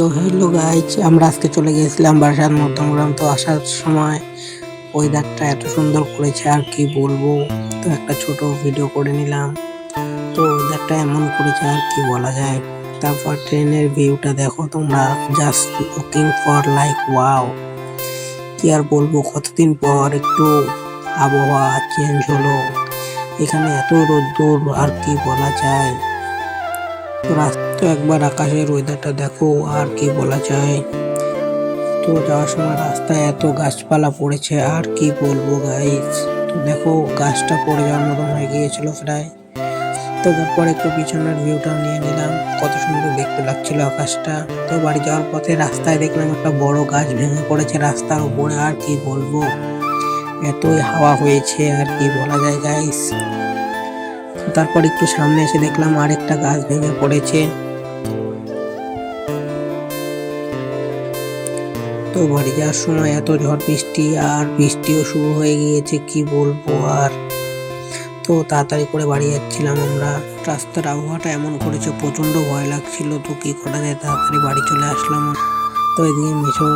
তো hello guys, আমরা আজকে চলে গিয়েছিলাম বারাসাত মধ্যমগ্রাম। তো আসার সময় ওয়েদারটা এত সুন্দর করেছে আর কি বলবো। তো একটা ছোট ভিডিও করে নিলাম। তো ওয়েদারটা এমন করেছে আর কি বলা যায়। তারপর ট্রেনের ভিউটা দেখো তোমরা, just looking for like wow. কি আর বলবো, কতদিন পর একটু আবহাওয়া চেঞ্জ হলো। এখানে এত রোদ্দুর আর কি বলা যায়। তো রাস্তা একবার আকাশের ওয়েদারটা দেখো, আর কি বলা যায়। তো যাওয়ার সময় রাস্তায় এত গাছপালা পড়েছে আর কি বলবো গাইস। তো দেখো গাছটা পড়ে যাওয়ার মতন হয়ে গিয়েছিল প্রায়। তো তারপর একটু পিছনের ভিউটা নিয়ে নিলাম, কত সুন্দর দেখতে লাগছিল আকাশটা। তো বাড়ি যাওয়ার পথে রাস্তায় দেখলাম একটা বড় গাছ ভেঙে পড়েছে রাস্তার উপরে, আর কি বলবো। এতই হাওয়া হয়েছে আর কি বলা যায় গাইস। তারপর একটু সামনে এসে দেখলাম আরেকটা গাছ ভেঙে পড়েছে। তো বাড়ি যাওয়ার সময় এত ঝড় বৃষ্টি, আর বৃষ্টিও শুরু হয়ে গিয়েছে, কি বলবো আর। তো তাড়াতাড়ি করে বাড়ি যাচ্ছিলাম আমরা। রাস্তার আবহাওয়াটা এমন করেছে, প্রচন্ড ভয় লাগছিল। তো কি করা যায়, তাড়াতাড়ি বাড়ি চলে আসলাম। তো এদিকে মিশোর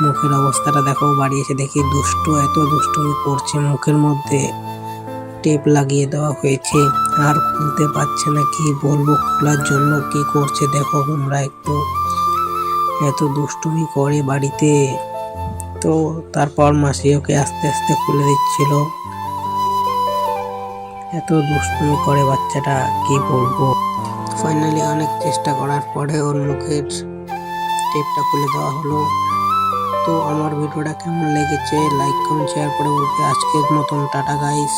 মুখের অবস্থাটা দেখো, বাড়ি এসে দেখি দুষ্টু এত দুষ্টুমি করছে। মুখের মধ্যে টেপ লাগিয়ে দেওয়া হয়েছে, আর খুলতে পারছে না, কি বলবো। খোলার জন্য কি করছে দেখো তোমরা একটু, এত দুষ্টুমি করে বাড়িতে। তো তারপর মাসি ওকে আস্তে আস্তে খুলে দিচ্ছিল। এত দুষ্টুমি করে বাচ্চাটা, কি বলবো। ফাইনালি অনেক চেষ্টা করার পরে ওর মুখের টেপটা খুলে দেওয়া হলো। তো আমার ভিডিওটা কেমন লেগেছে লাইক কমেন্ট শেয়ার করে বলবে। আজকের মতন টাটা গাইস।